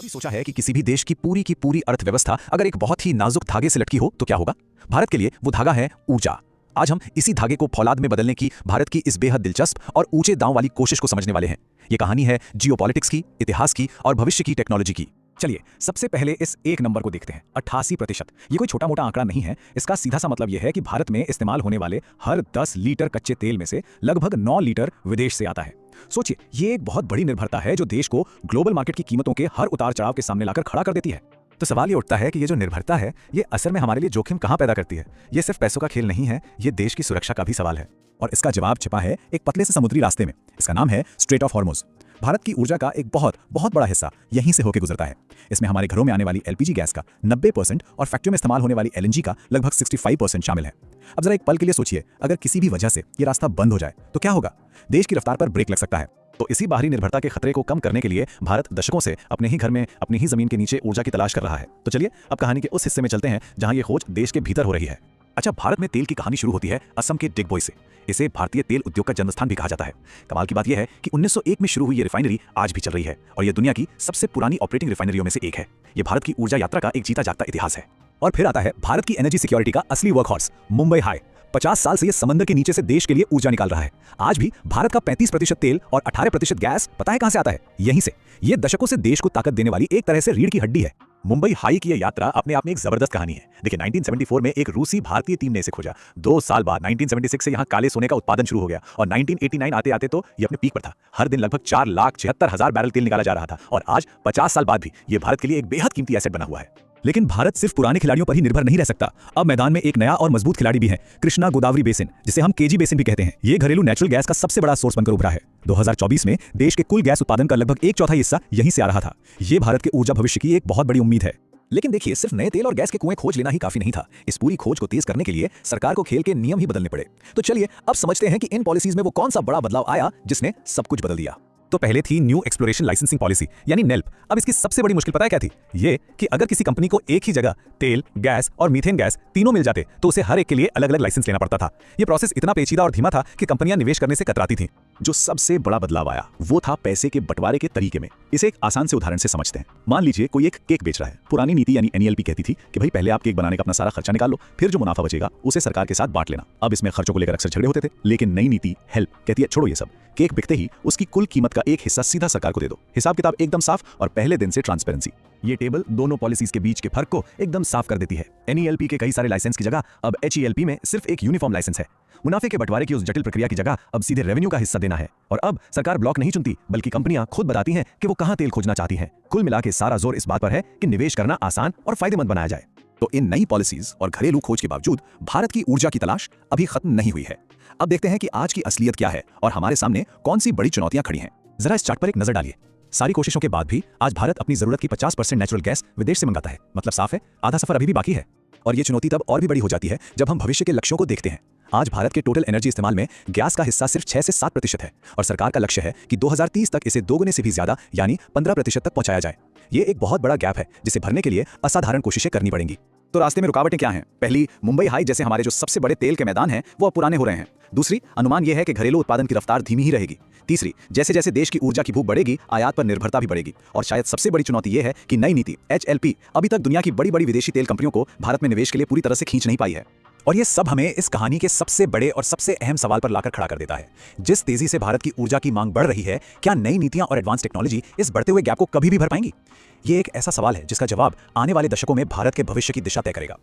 कभी सोचा है कि किसी भी देश की पूरी अर्थव्यवस्था अगर एक बहुत ही नाजुक धागे से लटकी हो तो क्या होगा? भारत के लिए वो धागा है ऊर्जा। आज हम इसी धागे को फौलाद में बदलने की भारत की इस बेहद दिलचस्प और ऊंचे दांव वाली कोशिश को समझने वाले हैं। ये कहानी है जियोपॉलिटिक्स की, इतिहास की और भविष्य की टेक्नोलॉजी की। चलिए सबसे पहले इस एक नंबर को देखते हैं, 88%। ये कोई छोटा मोटा आंकड़ा नहीं है। इसका सीधा सा मतलब यह है कि भारत में इस्तेमाल होने वाले हर 10 लीटर कच्चे तेल में से लगभग 9 लीटर विदेश से आता है। सोचिए, ये एक बहुत बड़ी निर्भरता है जो देश को ग्लोबल मार्केट की कीमतों के हर उतार चढ़ाव के सामने लाकर खड़ा कर देती है। तो सवाल ये उठता है कि ये जो निर्भरता है ये असल में हमारे लिए जोखिम कहां पैदा करती है? ये सिर्फ पैसों का खेल नहीं है, ये देश की सुरक्षा का भी सवाल है। और इसका जवाब छिपा है एक पतले से समुद्री रास्ते में। इसका नाम है स्ट्रेट ऑफ हॉर्मुज। भारत की ऊर्जा का एक बहुत बड़ा हिस्सा यहीं से होकर गुजरता है। इसमें हमारे घरों में आने वाली एलपीजी गैस का 90% और फैक्ट्रियों में इस्तेमाल होने वाली एलएनजी का लगभग 65% शामिल है। अब जरा एक पल के लिए सोचिए, अगर किसी भी वजह से ये रास्ता बंद हो जाए तो क्या होगा? देश की रफ्तार पर ब्रेक लग सकता है। तो इसी बाहरी निर्भरता के खतरे को कम करने के लिए भारत दशकों से अपने ही घर में, अपनी ही जमीन के नीचे ऊर्जा की तलाश कर रहा है। तो चलिए अब कहानी के उस हिस्से में चलते हैं जहां ये खोज देश के भीतर हो रही है। अच्छा, भारत में तेल की कहानी शुरू होती है असम के डिगबोई से। इसे भारतीय तेल उद्योग का जन्मस्थान भी कहा जाता है। कमाल की बात यह है कि 1901 में शुरू हुई ये रिफाइनरी आज भी चल रही है और ये दुनिया की सबसे पुरानी ऑपरेटिंग रिफाइनरियों में से एक है। ये भारत की ऊर्जा यात्रा का एक जीता जागता इतिहास है। और फिर आता है भारत की एनर्जी सिक्योरिटी का असली वर्कहॉर्स, मुंबई हाई। 50 साल से ये समंदर के नीचे से देश के लिए ऊर्जा निकाल रहा है। आज भी भारत का 35% तेल और 18% गैस पता है कहां से आता है? यहीं से। ये दशकों से देश को ताकत देने वाली एक तरह से रीढ़ की हड्डी है। मुंबई हाई की यह यात्रा अपने आप में एक जबरदस्त कहानी है। देखिए, 1974 में एक रूसी भारतीय टीम ने इसे खोजा। 2 साल बाद 1976 से यहाँ काले सोने का उत्पादन शुरू हो गया और 1989 आते आते तो ये अपने पीक पर था। हर दिन लगभग 4,76,000 बैरल तेल निकाला जा रहा था और आज 50 साल बाद भी ये भारत के लिए एक बेहद कीमती एसेट बना हुआ है। लेकिन भारत सिर्फ पुराने खिलाड़ियों पर ही निर्भर नहीं रह सकता। अब मैदान में एक नया और मजबूत खिलाड़ी भी है, कृष्णा गोदावरी बेसिन, जिसे हम केजी बेसिन भी कहते हैं। ये घरेलू नेचुरल गैस का सबसे बड़ा सोर्स बनकर उभरा है। 2024 में देश के कुल गैस उत्पादन का लगभग 1/4 हिस्सा यहीं से आ रहा था। ये भारत के ऊर्जा भविष्य की एक बहुत बड़ी उम्मीद है। लेकिन देखिए, सिर्फ नए तेल और गैस के कुएं खोज लेना ही काफी नहीं था। इस पूरी खोज को तेज करने के लिए सरकार को खेल के नियम ही बदलने पड़े। तो चलिए अब समझते हैं कि इन पॉलिसीज में वो कौन सा बड़ा बदलाव आया जिसने सब कुछ बदल दिया। तो पहले थी न्यू एक्सप्लोरेशन लाइसेंसिंग पॉलिसी यानी नेल्प। अब इसकी सबसे बड़ी मुश्किल पता है क्या थी? ये कि अगर किसी कंपनी को एक ही जगह तेल, गैस और मीथेन गैस तीनों मिल जाते तो उसे हर एक के लिए अलग अलग लाइसेंस लेना पड़ता था। ये प्रोसेस इतना पेचीदा और धीमा था कि कंपनियां निवेश करने से कतराती थीं। जो सबसे बड़ा बदलाव आया वो था पैसे के बंटवारे के तरीके में। इसे एक आसान से उदाहरण से समझते हैं। मान लीजिए कोई एक केक बेच रहा है। पुरानी नीति यानी एनईएलपी कहती थी कि भाई पहले आप केक बनाने का अपना सारा खर्चा निकाल लो, फिर जो मुनाफा बचेगा उसे सरकार के साथ बांट लेना। अब इसमें खर्चों को लेकर अक्सर झगड़े होते थे, लेकिन नई नीति हेल्प कहती है छोड़ो ये सब। केक बिकते ही उसकी कुल कीमत का एक हिस्सा सीधा सरकार को दे दो। हिसाब किताब एकदम साफ और पहले दिन से ट्रांसपेरेंसी। ये टेबल दोनों पॉलिसीज के बीच के फर्क को एकदम साफ कर देती है। एनईएलपी के कई सारे लाइसेंस की जगह अब एचईएलपी में सिर्फ एक यूनिफॉर्म लाइसेंस है। मुनाफे के बंटवारे की उस जटिल प्रक्रिया की जगह अब सीधे रेवेन्यू का हिस्सा देना है। और अब सरकार ब्लॉक नहीं चुनती, बल्कि कंपनियां खुद बताती हैं कि वो कहां तेल खोजना चाहती हैं। कुल मिला के सारा जोर इस बात पर है कि निवेश करना आसान और फायदेमंद बनाया जाए। तो इन नई पॉलिसीज और घरेलू खोज के बावजूद भारत की ऊर्जा की तलाश अभी खत्म नहीं हुई है। अब देखते हैं कि आज की असलियत क्या है और हमारे सामने कौन सी बड़ी चुनौतियां खड़ी हैं। जरा इस चार्ट पर एक नजर डालिए। सारी कोशिशों के बाद भी आज भारत अपनी जरूरत की 50% नेचुरल गैस विदेश से मंगाता है। मतलब साफ है, आधा सफर अभी भी बाकी है। और ये चुनौती तब और भी बड़ी हो जाती है जब हम भविष्य के लक्ष्यों को देखते हैं। आज भारत के टोटल एनर्जी इस्तेमाल में गैस का हिस्सा सिर्फ 6 से 7% है और सरकार का लक्ष्य है कि 2030 तक इसे 2 गुने से भी ज्यादा यानी 15% तक पहुंचाया जाए। ये एक बहुत बड़ा गैप है जिसे भरने के लिए असाधारण कोशिशें करनी पड़ेंगी। तो रास्ते में रुकावटें क्या हैं? पहली, मुंबई हाई जैसे हमारे जो सबसे बड़े तेल के मैदान हैं वो अब पुराने हो रहे हैं। दूसरी, अनुमान यह है कि घरेलू उत्पादन की रफ्तार धीमी ही रहेगी। तीसरी, जैसे जैसे देश की ऊर्जा की भूख बढ़ेगी, आयात पर निर्भरता भी बढ़ेगी। और शायद सबसे बड़ी चुनौती यह है कि नई नीति एचएलपी अभी तक दुनिया की बड़ी बड़ी विदेशी तेल कंपनियों को भारत में निवेश के लिए पूरी तरह से खींच नहीं पाई है। और ये सब हमें इस कहानी के सबसे बड़े और सबसे अहम सवाल पर लाकर खड़ा कर देता है। जिस तेजी से भारत की ऊर्जा की मांग बढ़ रही है, क्या नई नीतियां और एडवांस टेक्नोलॉजी इस बढ़ते हुए गैप को कभी भी भर पाएंगी? ये एक ऐसा सवाल है जिसका जवाब आने वाले दशकों में भारत के भविष्य की दिशा तय करेगा।